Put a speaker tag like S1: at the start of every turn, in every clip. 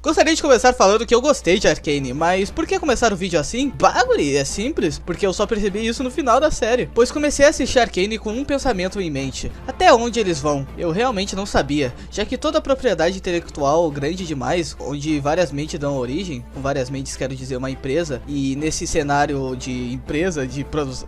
S1: Gostaria de começar falando que eu gostei de Arcane, mas por que começar o vídeo assim? Bagulho, é simples, porque eu só percebi isso no final da série, pois comecei a assistir Arcane com um pensamento em mente: até onde eles vão? Eu realmente não sabia, já que toda a propriedade intelectual grande demais, onde várias mentes dão origem, com várias mentes quero dizer uma empresa, e nesse cenário de empresa,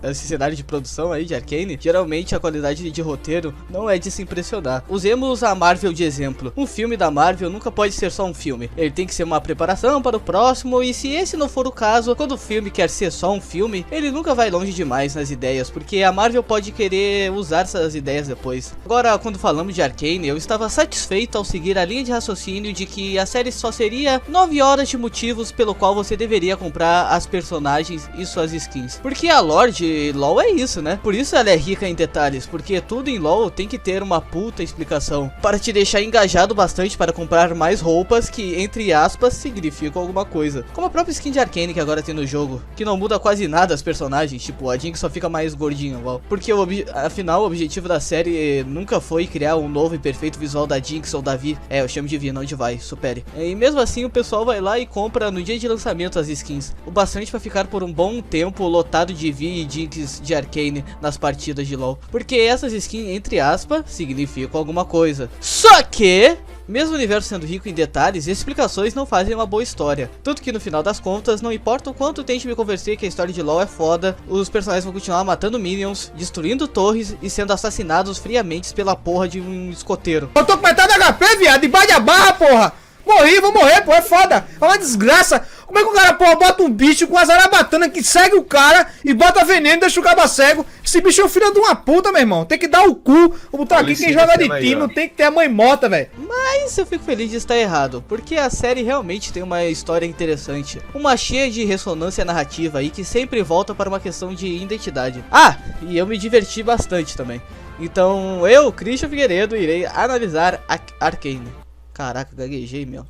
S1: esse cenário de produção aí de Arcane, geralmente a qualidade de roteiro não é de se impressionar. Usemos a Marvel de exemplo. Um filme da Marvel nunca pode ser só um filme, ele tem que ser uma preparação para o próximo, e se esse não for o caso, quando o filme quer ser só um filme, ele nunca vai longe demais nas ideias, porque a Marvel pode querer usar essas ideias depois. Agora, quando falamos de Arcane, eu estava satisfeito ao seguir a linha de raciocínio de que a série só seria 9 horas de motivos pelo qual você deveria comprar as personagens e suas skins, porque a lore de LoL é isso, né? Por isso ela é rica em detalhes, porque tudo em LoL tem que ter uma puta explicação, para te deixar engajado bastante para comprar mais roupas que, entre aspas, significam alguma coisa. Como a própria skin de Arcane que agora tem no jogo, que não muda quase nada as personagens, tipo, a Jinx só fica mais gordinha, porque afinal o objetivo da série nunca foi criar um novo e perfeito visual da Jinx ou da Vi. Eu chamo de Vi, não de Vi, supere. E mesmo assim o pessoal vai lá e compra no dia de lançamento as skins, o bastante para ficar por um bom tempo lotado de Vi e Jinx de Arcane nas partidas de LoL, porque essas skins, entre aspas, significam alguma coisa. Só que mesmo o universo sendo rico em detalhes, explicações não fazem uma boa história. Tanto que no final das contas, não importa o quanto tente me convencer que a história de LoL é foda, os personagens vão continuar matando minions, destruindo torres e sendo assassinados friamente pela porra de um escoteiro.
S2: Eu tô com metade HP, viado, debaixo da barra, porra! Morri, vou morrer, pô, é foda, é uma desgraça. Como é que o cara, porra, bota um bicho com a zarabatana que segue o cara e bota veneno e deixa o cabo cego? Esse bicho é um filho de uma puta, meu irmão. Tem que dar o cu. Vou botar aqui quem joga de time, não tem que ter a mãe morta, velho.
S1: Mas eu fico feliz de estar errado, porque a série realmente tem uma história interessante, uma cheia de ressonância narrativa aí que sempre volta para uma questão de identidade. Ah, e eu me diverti bastante também. Então eu, Christian Figueiredo, irei analisar Arcane. Caraca, gaguejei, meu.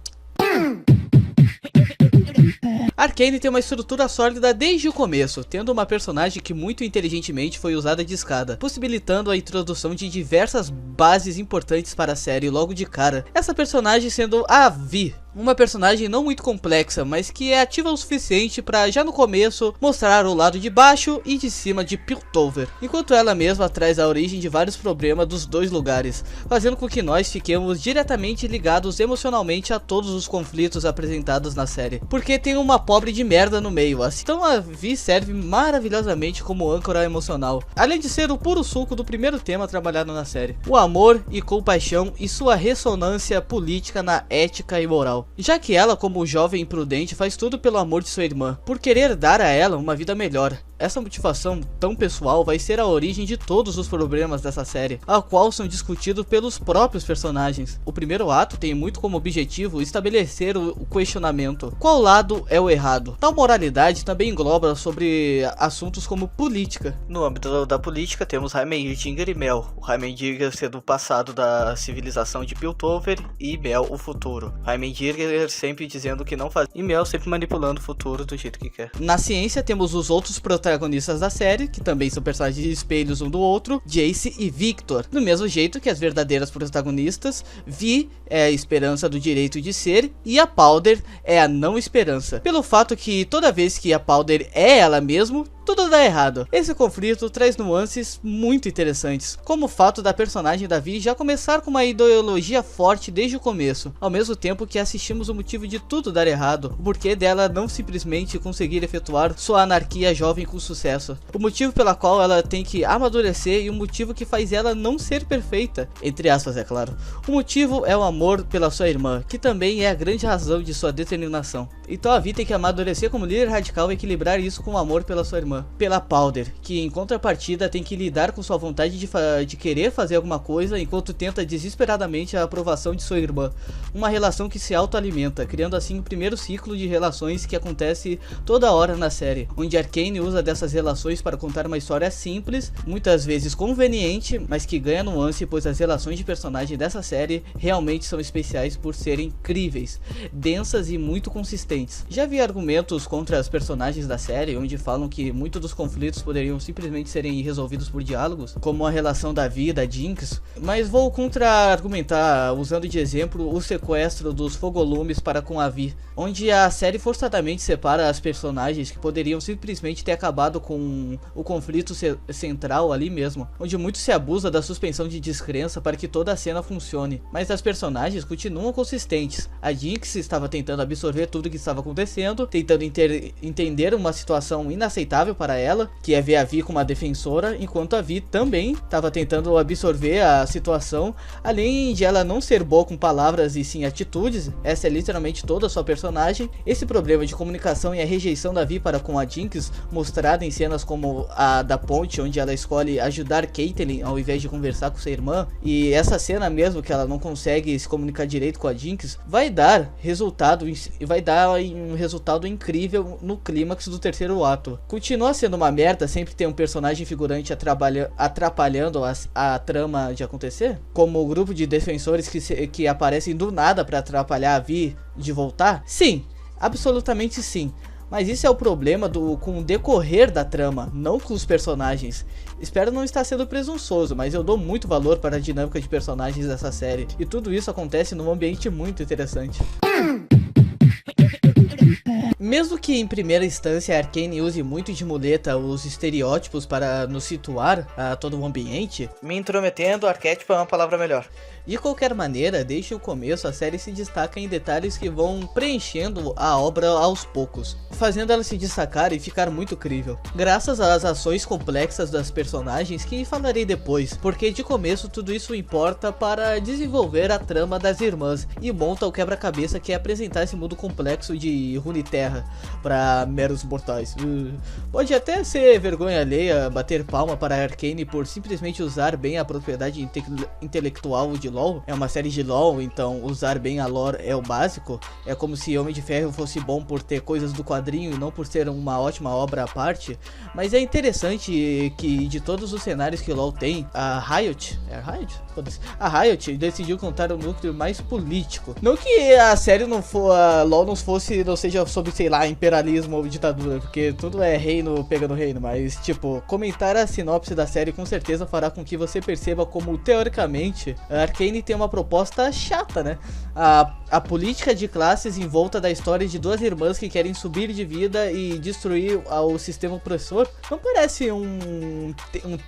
S1: Arcane tem uma estrutura sólida desde o começo, tendo uma personagem que muito inteligentemente foi usada de escada, possibilitando a introdução de diversas bases importantes para a série logo de cara. Essa personagem sendo a Vi, uma personagem não muito complexa, mas que é ativa o suficiente para já no começo mostrar o lado de baixo e de cima de Piltover, enquanto ela mesma traz a origem de vários problemas dos dois lugares, fazendo com que nós fiquemos diretamente ligados emocionalmente a todos os conflitos apresentados na série, porque tem uma pobre de merda no meio, assim. Então a Vi serve maravilhosamente como âncora emocional, além de ser o puro suco do primeiro tema trabalhado na série: o amor e compaixão e sua ressonância política na ética e moral. Já que ela, como jovem imprudente, faz tudo pelo amor de sua irmã, por querer dar a ela uma vida melhor. Essa motivação tão pessoal vai ser a origem de todos os problemas dessa série, a qual são discutidos pelos próprios personagens. O primeiro ato tem muito como objetivo estabelecer o questionamento: qual lado é o errado? Tal moralidade também engloba sobre assuntos como política. No âmbito da política temos Heimendinger e Mel, o Heimendinger sendo o passado da civilização de Piltover e Mel o futuro. Heimendinger sempre dizendo que não faz, e Mel sempre manipulando o futuro do jeito que quer. Na ciência temos os outros protagonistas da série, que também são personagens espelhos um do outro, Jace e Victor. Do mesmo jeito que as verdadeiras protagonistas, Vi é a esperança do direito de ser e a Powder é a não esperança, pelo fato que toda vez que a Powder é ela mesma, tudo dá errado. Esse conflito traz nuances muito interessantes, como o fato da personagem da Vi já começar com uma ideologia forte desde o começo, ao mesmo tempo que assistimos o motivo de tudo dar errado, o porquê dela não simplesmente conseguir efetuar sua anarquia jovem com sucesso, o motivo pela qual ela tem que amadurecer e o motivo que faz ela não ser perfeita, entre aspas, é claro. O motivo é o amor pela sua irmã, que também é a grande razão de sua determinação. Então a Vi tem que amadurecer como líder radical e equilibrar isso com o amor pela sua irmã. Pela Powder, que em contrapartida tem que lidar com sua vontade de querer fazer alguma coisa enquanto tenta desesperadamente a aprovação de sua irmã. Uma relação que se autoalimenta, criando assim o primeiro ciclo de relações que acontece toda hora na série, onde Arcane usa dessas relações para contar uma história simples, muitas vezes conveniente, mas que ganha nuance, pois as relações de personagem dessa série realmente são especiais por serem incríveis, densas e muito consistentes. Já vi argumentos contra as personagens da série, onde falam que muitos dos conflitos poderiam simplesmente serem resolvidos por diálogos, como a relação da Vi e da Jinx, mas vou contra-argumentar usando de exemplo o sequestro dos Fogo volumes para com a Vi, onde a série forçadamente separa as personagens que poderiam simplesmente ter acabado com o conflito central ali mesmo, onde muito se abusa da suspensão de descrença para que toda a cena funcione, mas as personagens continuam consistentes. A Jinx estava tentando absorver tudo o que estava acontecendo, tentando entender uma situação inaceitável para ela, que é ver a Vi como uma defensora, enquanto a Vi também estava tentando absorver a situação, além de ela não ser boa com palavras e sim atitudes. Essa é literalmente toda a sua personagem. Esse problema de comunicação e a rejeição da Vi para com a Jinx, mostrada em cenas como a da ponte, onde ela escolhe ajudar Caitlyn ao invés de conversar com sua irmã, e essa cena mesmo que ela não consegue se comunicar direito com a Jinx, vai dar um resultado incrível no clímax do terceiro ato. Continua sendo uma merda sempre ter um personagem figurante atrapalhando a trama de acontecer, como o grupo de defensores que aparecem do nada para atrapalhar a Vi de voltar? Sim, absolutamente sim. Mas isso é o problema com o decorrer da trama, não com os personagens. Espero não estar sendo presunçoso, mas eu dou muito valor para a dinâmica de personagens dessa série, e tudo isso acontece num ambiente muito interessante. Mesmo que em primeira instância a Arcane use muito de muleta os estereótipos para nos situar a todo o ambiente, me intrometendo, arquétipo é uma palavra melhor. De qualquer maneira, desde o começo a série se destaca em detalhes que vão preenchendo a obra aos poucos, fazendo ela se destacar e ficar muito crível, graças às ações complexas das personagens que falarei depois, porque de começo tudo isso importa para desenvolver a trama das irmãs e monta o quebra-cabeça que é apresentar esse mundo complexo de Runeterra para meros mortais. Pode até ser vergonha alheia bater palma para a Arcane por simplesmente usar bem a propriedade intelectual de LoL. É uma série de LoL, então usar bem a lore é o básico. É como se Homem de Ferro fosse bom por ter coisas do quadrinho e não por ser uma ótima obra à parte. Mas é interessante que de todos os cenários que o LoL tem, a Riot, a Riot decidiu contar um núcleo mais político. Não que a série a LoL não seja sobre, sei lá, imperialismo ou ditadura, porque tudo é reino pegando reino, mas tipo, comentar a sinopse da série com certeza fará com que você perceba como, teoricamente, a Arcane tem uma proposta chata, né? A política de classes em volta da história de duas irmãs que querem subir de vida e destruir o sistema opressor não parece um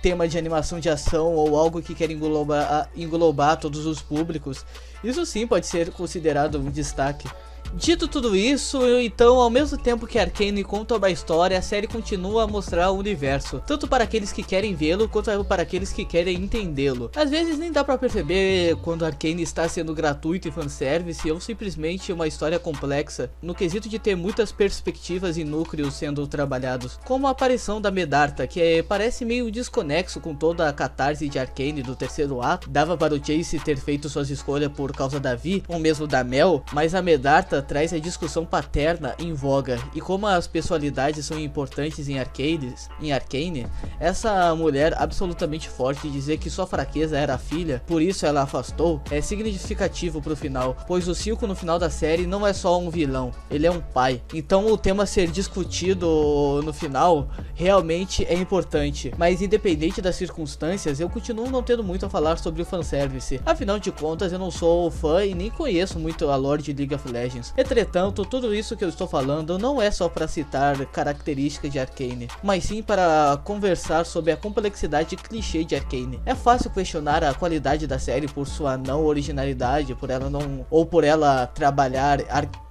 S1: tema de animação de ação ou algo que quer englobar todos os públicos. Isso sim pode ser considerado um destaque. Dito tudo isso, então, ao mesmo tempo que Arcane conta uma história, a série continua a mostrar o universo, tanto para aqueles que querem vê-lo, quanto para aqueles que querem entendê-lo. Às vezes nem dá pra perceber quando Arcane está sendo gratuito e fanservice, ou simplesmente uma história complexa, no quesito de ter muitas perspectivas e núcleos sendo trabalhados, como a aparição da Medarta, que parece meio desconexo com toda a catarse de Arcane do terceiro ato. Dava para o Chase ter feito suas escolhas por causa da Vi, ou mesmo da Mel, mas a Medarta traz a discussão paterna em voga, e como as pessoalidades são importantes em Arcane, essa mulher absolutamente forte dizer que sua fraqueza era a filha, por isso ela afastou, é significativo pro final, pois o Silco no final da série não é só um vilão, ele é um pai. Então o tema ser discutido no final realmente é importante, mas independente das circunstâncias, eu continuo não tendo muito a falar sobre o fanservice. Afinal de contas, eu não sou fã e nem conheço muito a lore de League of Legends. Entretanto, tudo isso que eu estou falando não é só para citar características de Arcane, mas sim para conversar sobre a complexidade clichê de Arcane. É fácil questionar a qualidade da série por sua não originalidade, por ela trabalhar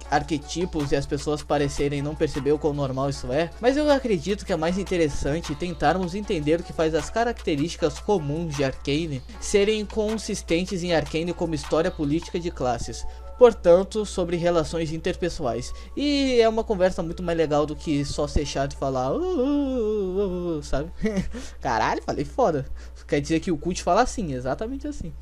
S1: arquetipos e as pessoas parecerem não perceber o quão normal isso é, mas eu acredito que é mais interessante tentarmos entender o que faz as características comuns de Arcane serem consistentes em Arcane como história política de classes, portanto, sobre relações interpessoais. E é uma conversa muito mais legal do que só ser chato e falar sabe? Caralho, falei foda. Quer dizer que o Cult fala assim, exatamente assim.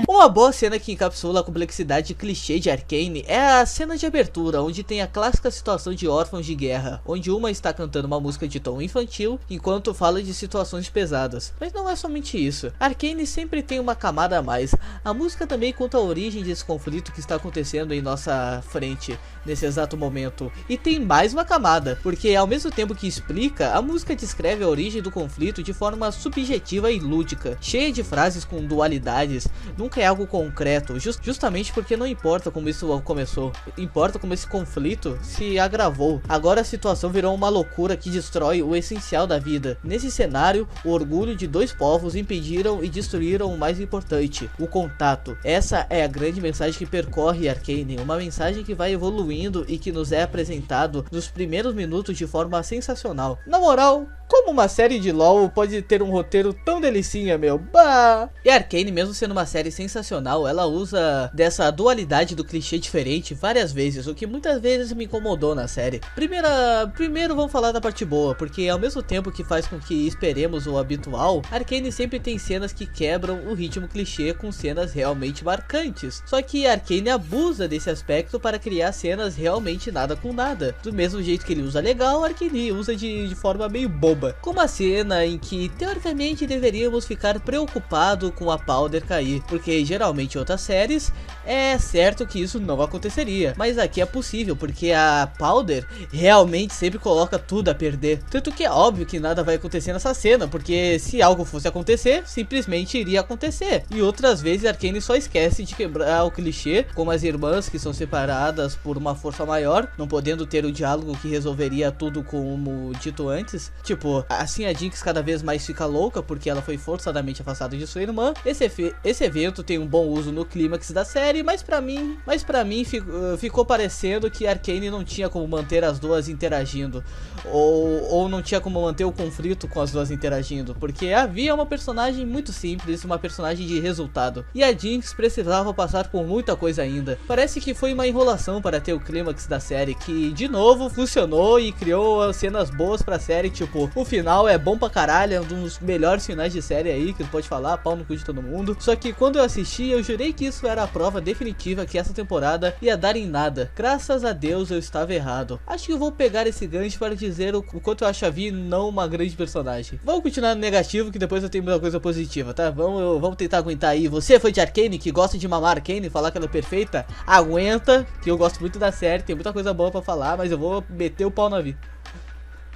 S1: Uma boa cena que encapsula a complexidade clichê de Arcane é a cena de abertura, onde tem a clássica situação de órfãos de guerra, onde uma está cantando uma música de tom infantil, enquanto fala de situações pesadas. Mas não é somente isso, Arcane sempre tem uma camada a mais. A música também conta a origem desse conflito que está acontecendo em nossa frente, nesse exato momento. E tem mais uma camada, porque ao mesmo tempo que explica, a música descreve a origem do conflito de forma subjetiva e lúdica, cheia de frases com dualidades, nunca é algo concreto, justamente porque não importa como isso começou, importa como esse conflito se agravou. Agora a situação virou uma loucura que destrói o essencial da vida. Nesse cenário, o orgulho de dois povos impediram e destruíram o mais importante, o contato. Essa é a grande mensagem que percorre Arcane, uma mensagem que vai evoluindo e que nos é apresentado nos primeiros minutos de forma sensacional. Na moral, como uma série de LoL pode ter um roteiro tão delicinha, meu? Bah! E Arcane, mesmo sendo uma série sensacional, ela usa dessa dualidade do clichê diferente várias vezes, o que muitas vezes me incomodou na série. Primeiro vamos falar da parte boa, porque ao mesmo tempo que faz com que esperemos o habitual, Arcane sempre tem cenas que quebram o ritmo clichê com cenas realmente marcantes. Só que Arcane abusa desse aspecto para criar cenas realmente nada com nada. Do mesmo jeito que ele usa legal, Arcane usa de forma meio boba. Como a cena em que teoricamente deveríamos ficar preocupados com a Powder cair, porque geralmente em outras séries é certo que isso não aconteceria, mas aqui é possível porque a Powder realmente sempre coloca tudo a perder, tanto que é óbvio que nada vai acontecer nessa cena, porque se algo fosse acontecer, simplesmente iria acontecer. E outras vezes Arcane só esquece de quebrar o clichê, como as irmãs que são separadas por uma força maior, não podendo ter o diálogo que resolveria tudo como dito antes. Tipo, assim a Jinx cada vez mais fica louca porque ela foi forçadamente afastada de sua irmã. Esse evento tem um bom uso no clímax da série, mas pra mim ficou parecendo que Arcane não tinha como manter as duas interagindo, ou não tinha como manter o conflito com as duas interagindo, porque a Vi é uma personagem muito simples, uma personagem de resultado, e a Jinx precisava passar por muita coisa ainda. Parece que foi uma enrolação para ter o clímax da série, que de novo funcionou e criou cenas boas pra série, tipo, o final é bom pra caralho, é um dos melhores finais de série aí, que tu pode falar, pau no cu de todo mundo. Só que quando eu assisti, eu jurei que isso era a prova definitiva que essa temporada ia dar em nada. Graças a Deus eu estava errado. Acho que eu vou pegar esse gancho para dizer o quanto eu acho a Vi não uma grande personagem. Vamos continuar no negativo, que depois eu tenho muita coisa positiva, tá? Vamos tentar aguentar aí. Você foi de Arcane, que gosta de mamar Arcane e falar que ela é perfeita? Aguenta, que eu gosto muito da série, tem muita coisa boa pra falar, mas eu vou meter o pau na Vi.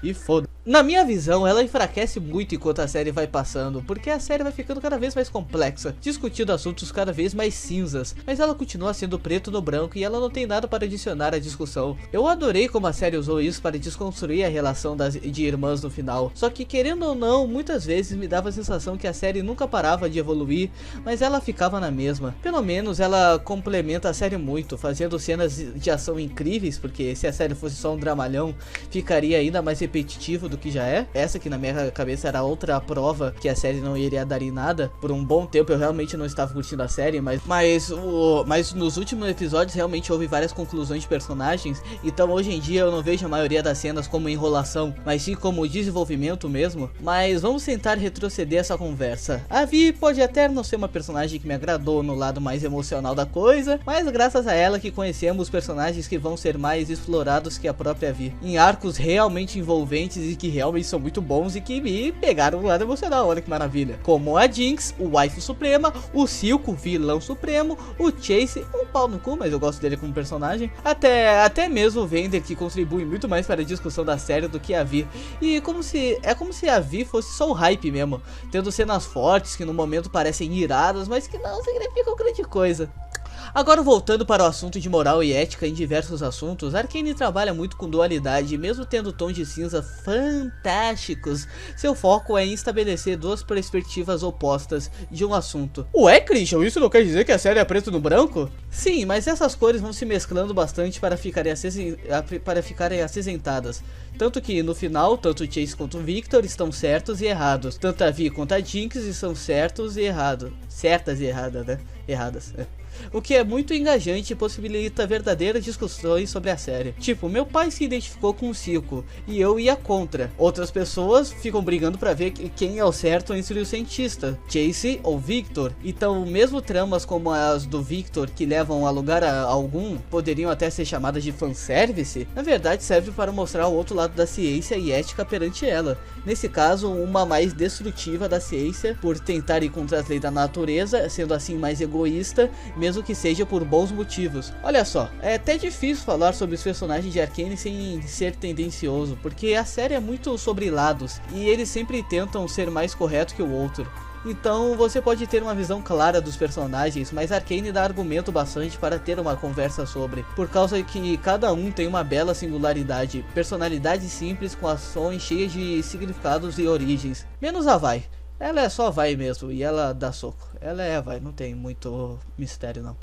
S1: E foda. Na minha visão, ela enfraquece muito enquanto a série vai passando, porque a série vai ficando cada vez mais complexa, discutindo assuntos cada vez mais cinzas, mas ela continua sendo preto no branco e ela não tem nada para adicionar à discussão. Eu adorei como a série usou isso para desconstruir a relação de irmãs no final, só que querendo ou não, muitas vezes me dava a sensação que a série nunca parava de evoluir, mas ela ficava na mesma. Pelo menos ela complementa a série muito, fazendo cenas de ação incríveis, porque se a série fosse só um dramalhão, ficaria ainda mais repetitivo do que já é. Essa que na minha cabeça era outra prova que a série não iria dar em nada. Por um bom tempo eu realmente não estava curtindo a série, mas nos últimos episódios realmente houve várias conclusões de personagens, então hoje em dia eu não vejo a maioria das cenas como enrolação, mas sim como desenvolvimento mesmo. Mas vamos tentar retroceder essa conversa. A Vi pode até não ser uma personagem que me agradou no lado mais emocional da coisa, mas graças a ela que conhecemos personagens que vão ser mais explorados que a própria Vi, em arcos realmente envolventes e que realmente são muito bons e que me pegaram no lado emocional, olha que maravilha. Como a Jinx, o waifu suprema, o Silco, vilão supremo, o Chase, um pau no cu, mas eu gosto dele como personagem, até mesmo o Vander, que contribui muito mais para a discussão da série do que a Vi. E como se a Vi fosse só o hype mesmo, tendo cenas fortes que no momento parecem iradas, mas que não significam grande coisa. Agora voltando para o assunto de moral e ética em diversos assuntos, Arcane trabalha muito com dualidade, mesmo tendo tons de cinza fantásticos. Seu foco é em estabelecer duas perspectivas opostas de um assunto. Ué, Christian, isso não quer dizer que a série é preto no branco? Sim, mas essas cores vão se mesclando bastante para ficarem acinzentadas. Tanto que no final, tanto o Chase quanto o Victor estão certos e errados. Tanto a Vi quanto a Jinx estão certos e errados. Certas e erradas, né? Erradas, o que é muito engajante e possibilita verdadeiras discussões sobre a série. Tipo, meu pai se identificou com o Silco e eu ia contra. Outras pessoas ficam brigando pra ver quem é o certo entre o cientista, Chase ou Victor. Então, mesmo tramas como as do Victor, que levam a lugar algum, poderiam até ser chamadas de fanservice, na verdade serve para mostrar o outro lado da ciência e ética perante ela. Nesse caso, uma mais destrutiva da ciência, por tentar ir contra as leis da natureza, sendo assim mais egoísta, mesmo que seja por bons motivos. Olha só, é até difícil falar sobre os personagens de Arcane sem ser tendencioso, porque a série é muito sobre lados, e eles sempre tentam ser mais correto que o outro. Então você pode ter uma visão clara dos personagens, mas Arcane dá argumento bastante para ter uma conversa sobre, por causa que cada um tem uma bela singularidade, personalidade simples com ações cheias de significados e origens, menos a Vi. Ela é só Vi mesmo, e ela dá soco. Ela é a Vi, não tem muito mistério não.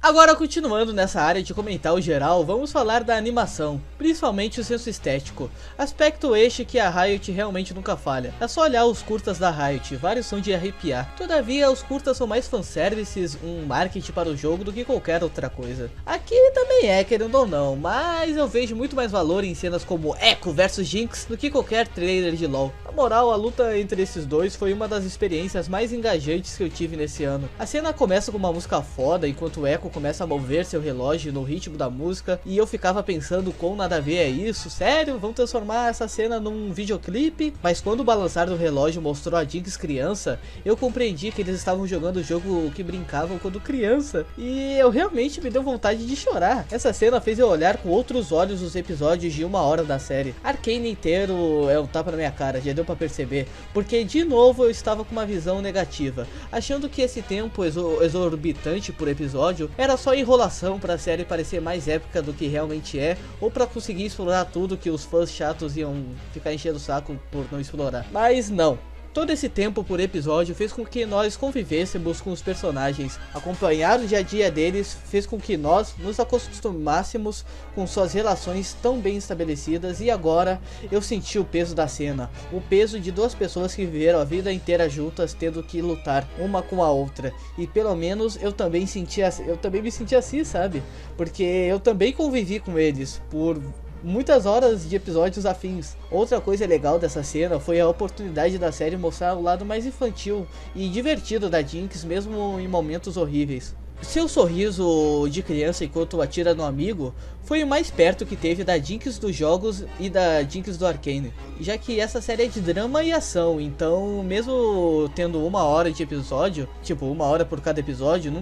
S1: Agora, continuando nessa área de comentar o geral, vamos falar da animação, principalmente o senso estético, aspecto este que a Riot realmente nunca falha. É só olhar os curtas da Riot, vários são de arrepiar. Todavia, os curtas são mais fanservices, um marketing para o jogo do que qualquer outra coisa. Aqui também é, querendo ou não, mas eu vejo muito mais valor em cenas como Echo vs Jinx do que qualquer trailer de LoL. Na moral, a luta entre esses dois foi uma das experiências mais engajantes que eu tive nesse ano. A cena começa com uma música foda, enquanto o Echo começa a mover seu relógio no ritmo da música, e eu ficava pensando quão nada a ver é isso, sério? Vão transformar essa cena num videoclipe? Mas quando o balançar do relógio mostrou a Jinx criança, eu compreendi que eles estavam jogando o jogo que brincavam quando criança, e eu realmente me deu vontade de chorar. Essa cena fez eu olhar com outros olhos os episódios de 1 hora da série. Arcane inteiro é um tapa na minha cara, já deu pra perceber, porque de novo eu estava com uma visão negativa, achando que esse tempo exorbitante por episódio era só enrolação para a série parecer mais épica do que realmente é, ou para conseguir explorar tudo que os fãs chatos iam ficar enchendo o saco por não explorar. Mas não. Todo esse tempo por episódio fez com que nós convivêssemos com os personagens, acompanhar o dia a dia deles fez com que nós nos acostumássemos com suas relações tão bem estabelecidas, e agora eu senti o peso da cena, o peso de duas pessoas que viveram a vida inteira juntas tendo que lutar uma com a outra, e pelo menos eu também me senti assim, sabe? Porque eu também convivi com eles por muitas horas de episódios afins. Outra coisa legal dessa cena foi a oportunidade da série mostrar o lado mais infantil e divertido da Jinx, mesmo em momentos horríveis. Seu sorriso de criança enquanto atira no amigo foi o mais perto que teve da Jinx dos jogos e da Jinx do Arcane, já que essa série é de drama e ação, então mesmo tendo 1 hora de episódio, tipo 1 hora por cada episódio,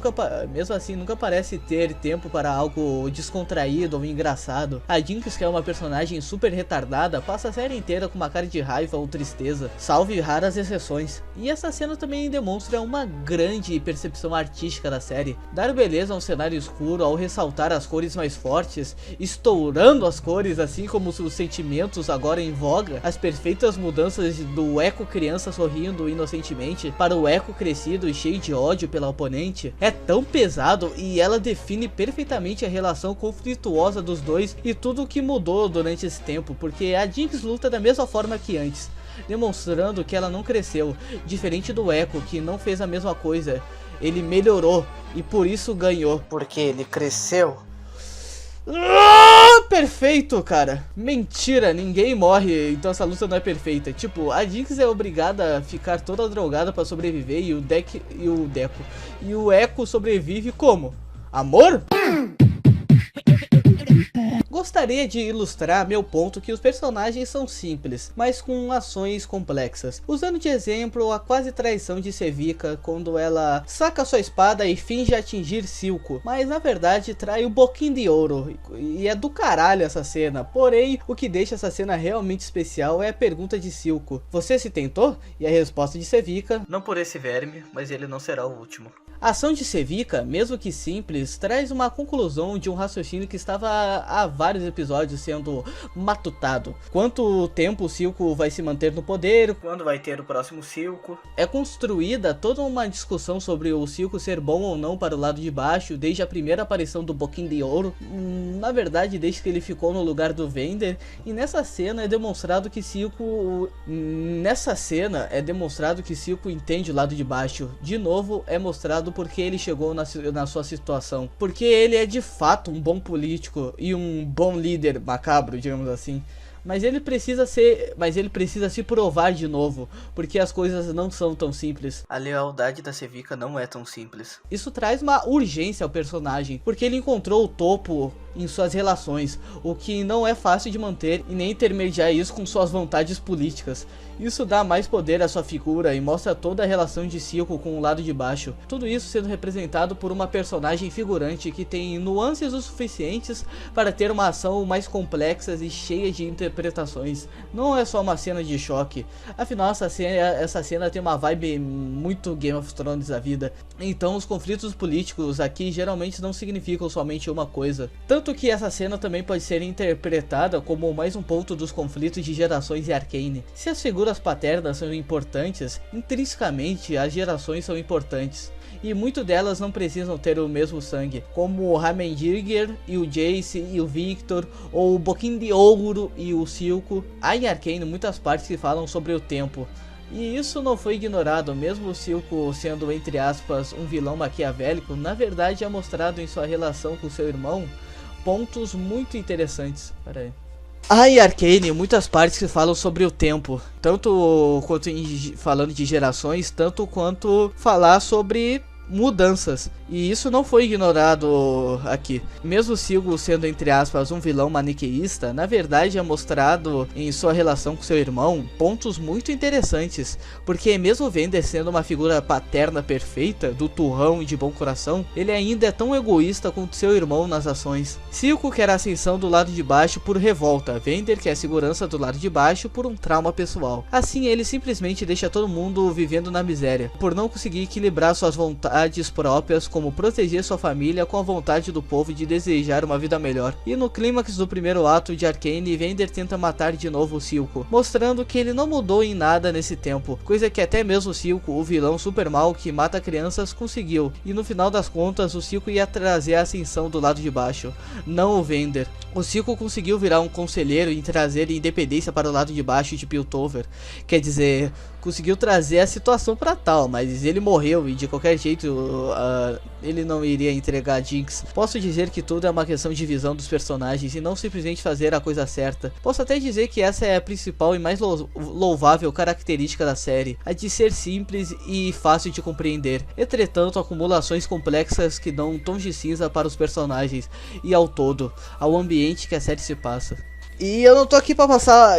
S1: mesmo assim nunca parece ter tempo para algo descontraído ou engraçado. A Jinx, que é uma personagem super retardada, passa a série inteira com uma cara de raiva ou tristeza, salve raras exceções. E essa cena também demonstra uma grande percepção artística da série, dar beleza a um cenário escuro ao ressaltar as cores mais fortes, estourando as cores, assim como os sentimentos agora em voga, as perfeitas mudanças do Echo criança sorrindo inocentemente para o Echo crescido e cheio de ódio pela oponente, é tão pesado, e ela define perfeitamente a relação conflituosa dos dois e tudo o que mudou durante esse tempo, porque a Jinx luta da mesma forma que antes, demonstrando que ela não cresceu, diferente do Echo, que não fez a mesma coisa. Ele melhorou e por isso ganhou, porque ele cresceu. Perfeito, cara. Mentira, ninguém morre, então essa luta não é perfeita. Tipo, a Jinx é obrigada a ficar toda drogada pra sobreviver, e o Echo sobrevive como? Amor? Gostaria de ilustrar meu ponto que os personagens são simples, mas com ações complexas, usando de exemplo a quase traição de Sevika quando ela saca sua espada e finge atingir Silco, mas na verdade trai o Boquim de Ouro, e é do caralho essa cena. Porém, o que deixa essa cena realmente especial é a pergunta de Silco: você se tentou? E a resposta de Sevika: não por esse verme, mas ele não será o último. A ação de Sevika, mesmo que simples, traz uma conclusão de um raciocínio que estava há vários episódios sendo matutado. Quanto tempo o Silco vai se manter no poder? Quando vai ter o próximo Silco? É construída toda uma discussão sobre o Silco ser bom ou não para o lado de baixo, desde a primeira aparição do Boquim de Ouro, na verdade desde que ele ficou no lugar do Vender, e nessa cena é demonstrado que Silco entende o lado de baixo. De novo é mostrado porque ele chegou na sua situação, porque ele é de fato um bom político e um bom líder macabro, digamos assim. Mas ele precisa se provar de novo, porque as coisas não são tão simples. A lealdade da Sevika não é tão simples. Isso traz uma urgência ao personagem, porque ele encontrou o topo em suas relações, o que não é fácil de manter e nem intermediar isso com suas vontades políticas. Isso dá mais poder à sua figura e mostra toda a relação de Silco com o lado de baixo. Tudo isso sendo representado por uma personagem figurante que tem nuances o suficientes para ter uma ação mais complexa e cheia de interpretações. Não é só uma cena de choque. Afinal, essa cena tem uma vibe muito Game of Thrones da vida. Então os conflitos políticos aqui geralmente não significam somente uma coisa. Tanto que essa cena também pode ser interpretada como mais um ponto dos conflitos de gerações e Arcane. Se as figuras paternas são importantes, intrinsecamente as gerações são importantes. E muitas delas não precisam ter o mesmo sangue, como o Heimerdinger e o Jace e o Victor, ou o Boquim de Ouro e o Silco. Há em Arcane muitas partes que falam sobre o tempo. E isso não foi ignorado, mesmo o Silco sendo, entre aspas, um vilão maquiavélico, na verdade é mostrado em sua relação com seu irmão pontos muito interessantes. Pera aí. Há em Arcane muitas partes que falam sobre o tempo, tanto quanto falando de gerações, tanto quanto falar sobre mudanças, e isso não foi ignorado aqui. Mesmo Silco sendo, entre aspas, um vilão maniqueísta, na verdade é mostrado em sua relação com seu irmão pontos muito interessantes, porque mesmo Vander sendo uma figura paterna perfeita, do turrão e de bom coração, ele ainda é tão egoísta quanto seu irmão nas ações. Silco quer a ascensão do lado de baixo por revolta, Vander quer a segurança do lado de baixo por um trauma pessoal. Assim ele simplesmente deixa todo mundo vivendo na miséria, por não conseguir equilibrar suas vontades próprias, como proteger sua família com a vontade do povo de desejar uma vida melhor. E no clímax do primeiro ato de Arcane, Vander tenta matar de novo o Silco, mostrando que ele não mudou em nada nesse tempo, coisa que até mesmo o Silco, o vilão super mal que mata crianças, conseguiu. E no final das contas, o Silco ia trazer a ascensão do lado de baixo, não o Vander. O Silco conseguiu virar um conselheiro e trazer independência para o lado de baixo de Piltover, quer dizer, conseguiu trazer a situação para tal, mas ele morreu e de qualquer jeito ele não iria entregar a Jinx. Posso dizer que tudo é uma questão de visão dos personagens e não simplesmente fazer a coisa certa. Posso até dizer que essa é a principal e mais louvável característica da série, a de ser simples e fácil de compreender. Entretanto, acumulações complexas que dão tons de cinza para os personagens e ao todo, ao ambiente que a série se passa. E eu não tô aqui pra passar,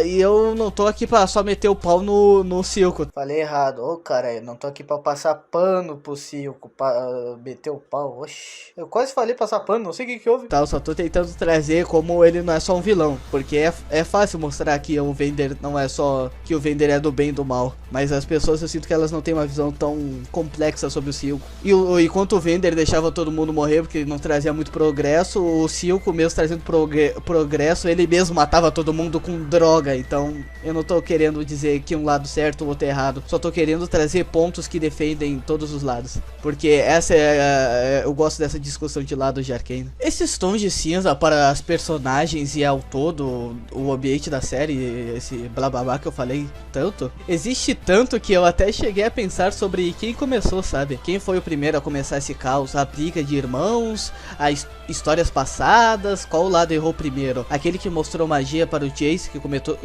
S1: só meter o pau no Silco. Falei errado, cara, eu não tô aqui pra passar pano pro Silco, pra meter o pau, oxi. Eu quase falei passar pano, não sei o que houve. Tá, eu só tô tentando trazer como ele não é só um vilão, porque é fácil mostrar que o Vander não é só, que o Vander é do bem e do mal. Mas as pessoas, eu sinto que elas não têm uma visão tão complexa sobre o Silco. E enquanto o Vander deixava todo mundo morrer porque ele não trazia muito progresso, o Silco mesmo trazendo progresso, ele mesmo matava todo mundo com droga. Então eu não tô querendo dizer que um lado certo ou outro errado, só tô querendo trazer pontos que defendem todos os lados, porque essa eu gosto dessa discussão de lados de Arcane. Esses tons de cinza para as personagens e ao todo o ambiente da série, esse blá blá blá que eu falei tanto, existe tanto que eu até cheguei a pensar sobre quem começou, sabe? Quem foi o primeiro a começar esse caos? A briga de irmãos, as histórias passadas, qual lado errou primeiro? Aquele que mostrou magia para o Jace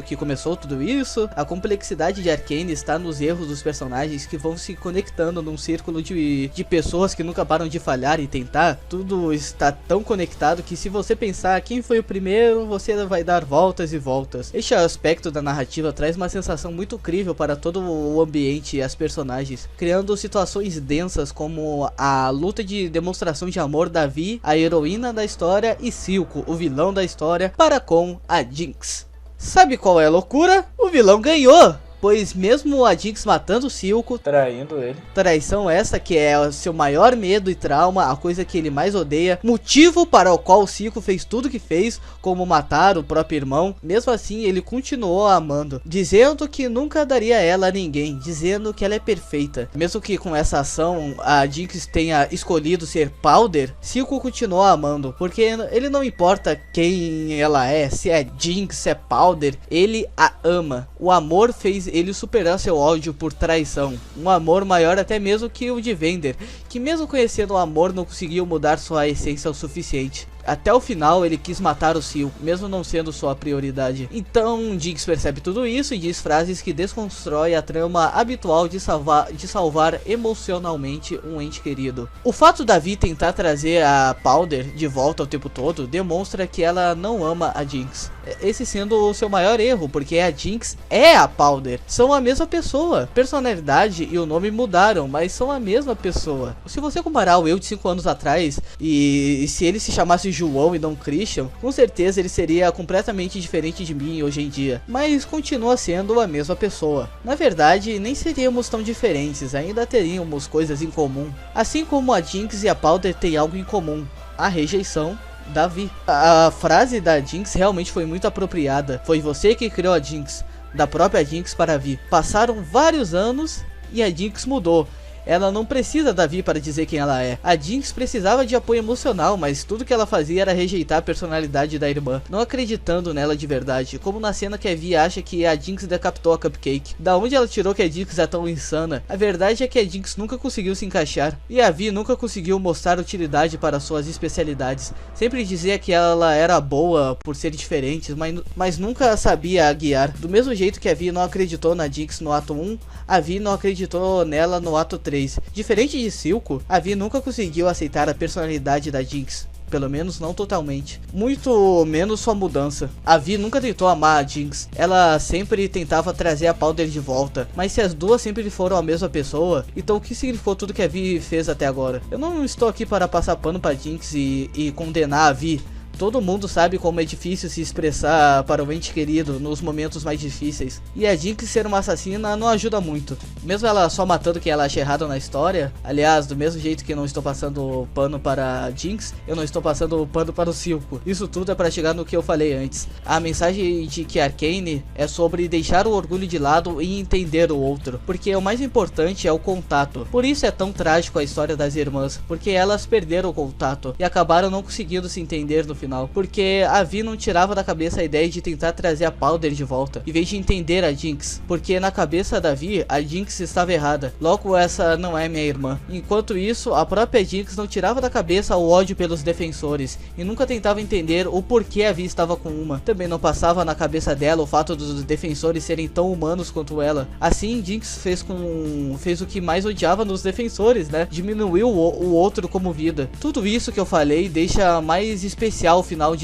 S1: que começou tudo isso? A complexidade de Arcane está nos erros dos personagens que vão se conectando num círculo de pessoas que nunca param de falhar e tentar. Tudo está tão conectado que se você pensar quem foi o primeiro, você vai dar voltas e voltas. Este aspecto da narrativa traz uma sensação muito incrível para todo o ambiente e as personagens, criando situações densas como a luta de demonstração de amor da Vi, a heroína da história, e Silco, o vilão da história, para com a Jinx. Sabe qual é a loucura? O vilão ganhou! Pois mesmo a Jinx matando o Silco, traindo ele, traição essa que é o seu maior medo e trauma, a coisa que ele mais odeia, motivo para o qual o Silco fez tudo que fez, como matar o próprio irmão, mesmo assim ele continuou a amando, dizendo que nunca daria ela a ninguém, dizendo que ela é perfeita. Mesmo que com essa ação a Jinx tenha escolhido ser Powder, Silco continuou a amando, porque ele não importa quem ela é, se é Jinx, se é Powder, ele a ama. O amor fez ele superar seu ódio por traição, um amor maior até mesmo que o de Vander, que mesmo conhecendo o amor não conseguiu mudar sua essência o suficiente. Até o final ele quis matar o Silco, mesmo não sendo sua prioridade. Então Jinx percebe tudo isso e diz frases que desconstrói a trama habitual de salvar emocionalmente um ente querido. O fato da Vi tentar trazer a Powder de volta o tempo todo demonstra que ela não ama a Jinx. Esse sendo o seu maior erro, porque a Jinx é a Powder. São a mesma pessoa. Personalidade e o nome mudaram, mas são a mesma pessoa. Se você comparar o eu de 5 anos atrás e se ele se chamasse João e não Christian, com certeza ele seria completamente diferente de mim hoje em dia. Mas continua sendo a mesma pessoa. Na verdade, nem seríamos tão diferentes, ainda teríamos coisas em comum. Assim como a Jinx e a Powder têm algo em comum: a rejeição da Vi. A frase da Jinx realmente foi muito apropriada. Foi você que criou a Jinx, da própria Jinx para a Vi. Passaram vários anos e a Jinx mudou. Ela não precisa da Vi para dizer quem ela é. A Jinx precisava de apoio emocional, mas tudo que ela fazia era rejeitar a personalidade da irmã, não acreditando nela de verdade, como na cena que a Vi acha que a Jinx decapitou a Cupcake. Da onde ela tirou que a Jinx é tão insana? A verdade é que a Jinx nunca conseguiu se encaixar, e a Vi nunca conseguiu mostrar utilidade para suas especialidades. Sempre dizia que ela era boa por ser diferente, mas nunca sabia guiar. Do mesmo jeito que a Vi não acreditou na Jinx no ato 1, a Vi não acreditou nela no ato 3. Diferente de Silco, a Vi nunca conseguiu aceitar a personalidade da Jinx. Pelo menos não totalmente. Muito menos sua mudança. A Vi nunca tentou amar a Jinx. Ela sempre tentava trazer a Powder de volta. Mas se as duas sempre foram a mesma pessoa, então o que significou tudo que a Vi fez até agora? Eu não estou aqui para passar pano pra Jinx e condenar a Vi. Todo mundo sabe como é difícil se expressar para o ente querido nos momentos mais difíceis. E a Jinx ser uma assassina não ajuda muito. Mesmo ela só matando quem ela acha errado na história. Aliás, do mesmo jeito que eu não estou passando pano para a Jinx, eu não estou passando pano para o Silco. Isso tudo é para chegar no que eu falei antes. A mensagem de que Arcane é sobre deixar o orgulho de lado e entender o outro. Porque o mais importante é o contato. Por isso é tão trágico a história das irmãs. Porque elas perderam o contato e acabaram não conseguindo se entender no final. Porque a Vi não tirava da cabeça a ideia de tentar trazer a Powder de volta, em vez de entender a Jinx, porque na cabeça da Vi, a Jinx estava errada, logo essa não é minha irmã. Enquanto isso, a própria Jinx não tirava da cabeça o ódio pelos defensores, e nunca tentava entender o porquê a Vi estava com uma. Também não passava na cabeça dela o fato dos defensores serem tão humanos quanto ela. Assim, Jinx fez o que mais odiava nos defensores, né? Diminuiu o outro como vida. Tudo isso que eu falei deixa mais especial o final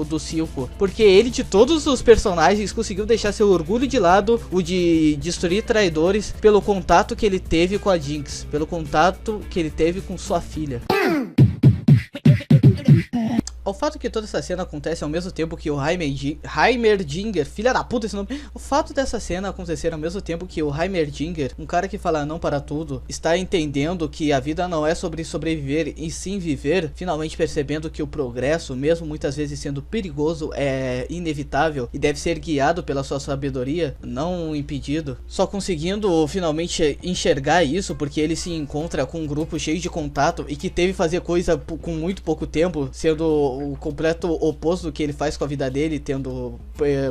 S1: do Silco, porque ele, de todos os personagens, conseguiu deixar seu orgulho de lado, o de destruir traidores, pelo contato que ele teve com a Jinx, pelo contato que ele teve com sua filha. O fato que toda essa cena acontece ao mesmo tempo que o Heimerdinger, filha da puta esse nome. O fato dessa cena acontecer ao mesmo tempo que o Heimerdinger, um cara que fala não para tudo, está entendendo que a vida não é sobre sobreviver e sim viver, finalmente percebendo que o progresso, mesmo muitas vezes sendo perigoso, é inevitável e deve ser guiado pela sua sabedoria, não impedido. Só conseguindo finalmente enxergar isso porque ele se encontra com um grupo cheio de contato e que teve que fazer coisa com muito pouco tempo, sendo o completo oposto do que ele faz com a vida dele,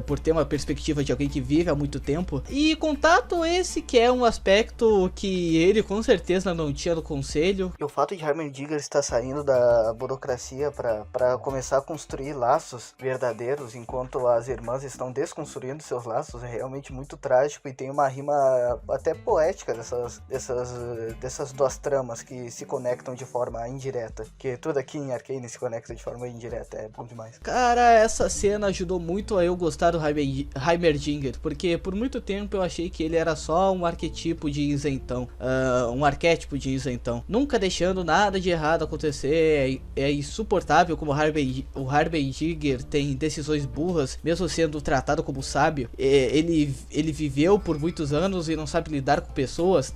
S1: por ter uma perspectiva de alguém que vive há muito tempo. E contato esse que é um aspecto que ele com certeza não tinha no conselho. E o fato de Heimerdinger estar saindo da burocracia para começar a construir laços verdadeiros, enquanto as irmãs estão desconstruindo seus laços, é realmente muito trágico e tem uma rima até poética dessas duas tramas que se conectam de forma indireta, que tudo aqui em Arcane se conecta de forma indireta, é bom demais. Cara, essa cena ajudou muito a eu gostar do Heimerdinger, porque por muito tempo eu achei que ele era só um arquétipo de isentão, nunca deixando nada de errado acontecer. É insuportável como o Heimerdinger tem decisões burras, mesmo sendo tratado como sábio. Ele viveu por muitos anos e não sabe lidar com pessoas.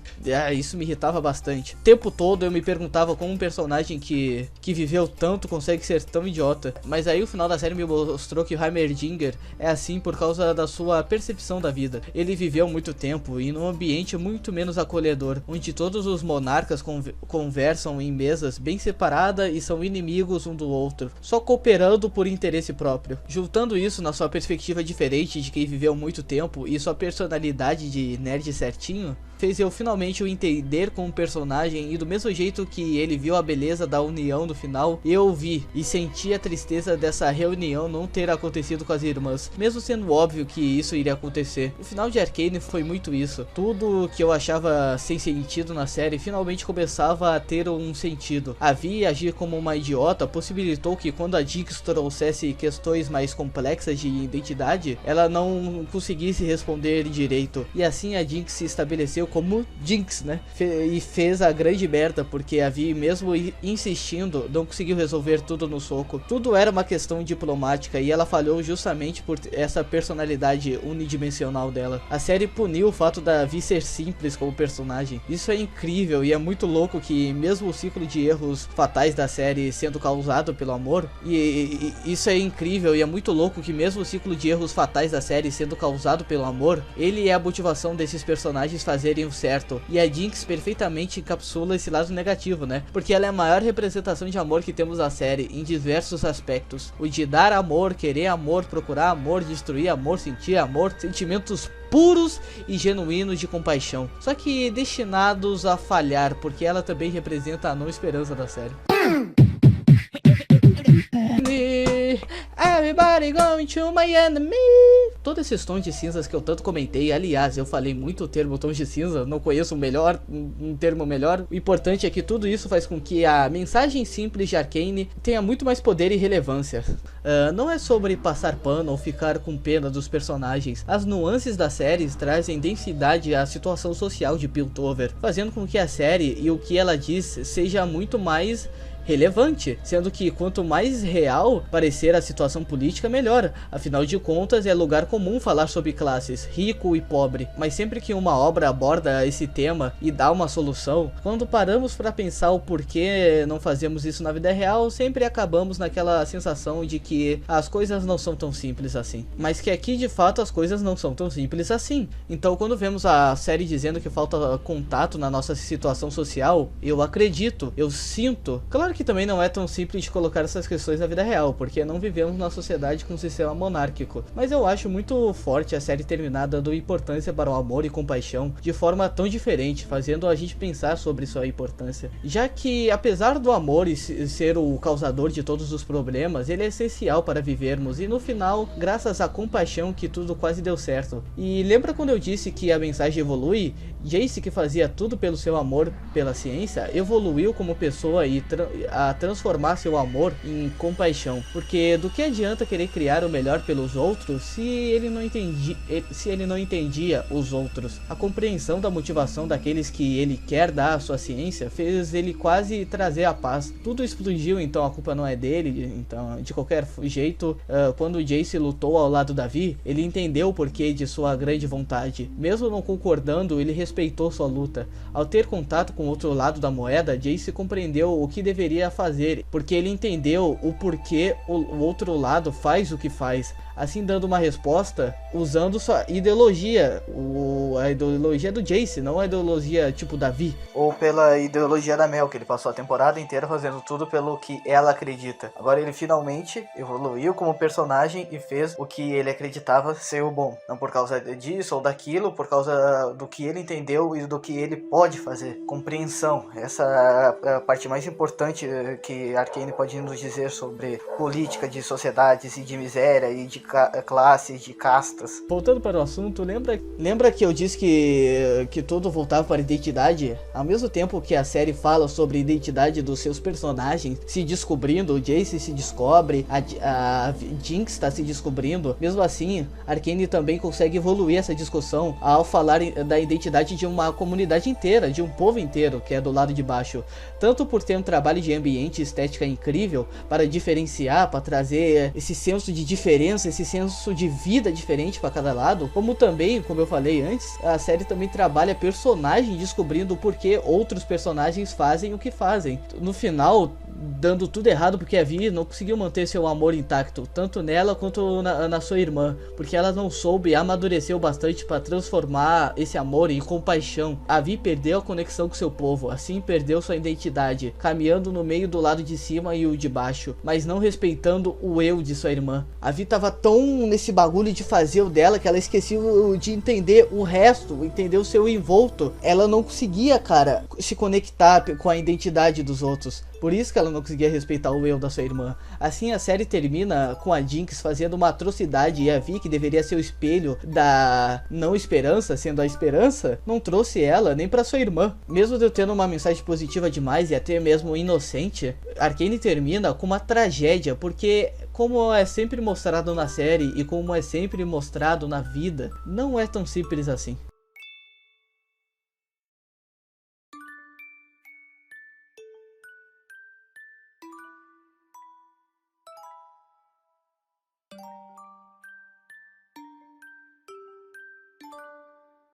S1: Isso me irritava bastante. O tempo todo eu me perguntava como um personagem que viveu tanto consegue ser tão idiota. Mas aí o final da série me mostrou que o Heimerdinger é assim por causa da sua percepção da vida. Ele viveu muito tempo e num ambiente muito menos acolhedor, onde todos os monarcas conversam em mesas bem separadas e são inimigos um do outro, só cooperando por interesse próprio. Juntando isso na sua perspectiva diferente de quem viveu muito tempo e sua personalidade de nerd certinho, fez eu finalmente o entender como personagem, e do mesmo jeito que ele viu a beleza da união no final, eu vi e senti a tristeza dessa reunião não ter acontecido com as irmãs, mesmo sendo óbvio que isso iria acontecer. O final de Arcane foi muito isso. Tudo que eu achava sem sentido na série finalmente começava a ter um sentido. A Vi agir como uma idiota possibilitou que quando a Jinx trouxesse questões mais complexas de identidade, ela não conseguisse responder direito, e assim a Jinx se estabeleceu como Jinx, né? E fez a grande merda, porque a Vi, mesmo insistindo, não conseguiu resolver tudo no soco. Tudo era uma questão diplomática, e ela falhou justamente por essa personalidade unidimensional dela. A série puniu o fato da Vi ser simples como personagem. Isso é incrível, e é muito louco que mesmo o ciclo de erros fatais da série sendo causado pelo amor, e isso é incrível e é muito louco que mesmo o ciclo de erros fatais da série sendo causado pelo amor, ele é a motivação desses personagens fazerem o certo. E a Jinx perfeitamente encapsula esse lado negativo, né? Porque ela é a maior representação de amor que temos na série em diversos aspectos. O de dar amor, querer amor, procurar amor, destruir amor, sentir amor, sentimentos puros e genuínos de compaixão, só que destinados a falhar, porque ela também representa a não esperança da série. Everybody going to Miami. Todos esses tons de cinzas que eu tanto comentei, aliás, eu falei muito o termo tons de cinza, não conheço um termo melhor. O importante é que tudo isso faz com que a mensagem simples de Arcane tenha muito mais poder e relevância. Não é sobre passar pano ou ficar com pena dos personagens. As nuances da série trazem densidade à situação social de Piltover, fazendo com que a série e o que ela diz seja muito mais relevante, sendo que quanto mais real parecer a situação política, melhor. Afinal de contas, é lugar comum falar sobre classes, rico e pobre, mas sempre que uma obra aborda esse tema e dá uma solução, quando paramos para pensar o porquê não fazemos isso na vida real, sempre acabamos naquela sensação de que as coisas não são tão simples assim, mas que aqui de fato as coisas não são tão simples assim. Então quando vemos a série dizendo que falta contato na nossa situação social, eu acredito, eu sinto. Claro que também não é tão simples de colocar essas questões na vida real, porque não vivemos numa sociedade com um sistema monárquico, mas eu acho muito forte a série terminar dando importância para o amor e compaixão de forma tão diferente, fazendo a gente pensar sobre sua importância, já que apesar do amor ser o causador de todos os problemas, ele é essencial para vivermos, e no final, graças à compaixão, que tudo quase deu certo. E lembra quando eu disse que a mensagem evolui? Jace, que fazia tudo pelo seu amor pela ciência, evoluiu como pessoa e a transformar seu amor em compaixão, porque do que adianta querer criar o melhor pelos outros se ele não entendia os outros? A compreensão da motivação daqueles que ele quer dar à sua ciência fez ele quase trazer a paz. Tudo explodiu, então a culpa não é dele. Então, de qualquer jeito, quando Jace lutou ao lado da Vi, ele entendeu o porquê de sua grande vontade. Mesmo não concordando, ele respeitou sua luta. Ao ter contato com o outro lado da moeda, Jace compreendeu o que deveria fazer, porque ele entendeu o porquê o outro lado faz o que faz, assim dando uma resposta usando sua ideologia, a ideologia do Jace, não a ideologia tipo da Vi, ou pela ideologia da Mel, que ele passou a temporada inteira fazendo tudo pelo que ela acredita. Agora ele finalmente evoluiu como personagem e fez o que ele acreditava ser o bom, não por causa disso ou daquilo, por causa do que ele entendeu e do que ele pode fazer. Compreensão, essa é a parte mais importante que Arcane pode nos dizer sobre política de sociedades e de miséria e de classes, de castas. Voltando para o assunto, lembra que eu disse que tudo voltava para a identidade? Ao mesmo tempo que a série fala sobre a identidade dos seus personagens se descobrindo, o Jace se descobre, a Jinx está se descobrindo, mesmo assim, Arcane também consegue evoluir essa discussão ao falar da identidade de uma comunidade inteira, de um povo inteiro, que é do lado de baixo, tanto por ter um trabalho de ambiente e estética incrível para diferenciar, para trazer esse senso de diferença, esse senso de vida diferente para cada lado, como também, como eu falei antes, a série também trabalha personagem descobrindo o porquê outros personagens fazem o que fazem. No final, dando tudo errado porque a Vi não conseguiu manter seu amor intacto, tanto nela quanto na sua irmã, porque ela não soube amadurecer o bastante para transformar esse amor em compaixão. A Vi perdeu a conexão com seu povo, assim perdeu sua identidade, caminhando no meio do lado de cima e o de baixo, mas não respeitando o eu de sua irmã. A Vi tava tão nesse bagulho de fazer o dela que ela esqueceu de entender o resto, entender o seu envolto. Ela não conseguia, cara, se conectar com a identidade dos outros. Por isso que ela não conseguia respeitar o eu da sua irmã. Assim a série termina com a Jinx fazendo uma atrocidade e a Vi, que deveria ser o espelho da não esperança, sendo a esperança, não trouxe ela nem pra sua irmã. Mesmo eu tendo uma mensagem positiva demais e até mesmo inocente, Arcane termina com uma tragédia, porque como é sempre mostrado na série e como é sempre mostrado na vida, não é tão simples assim.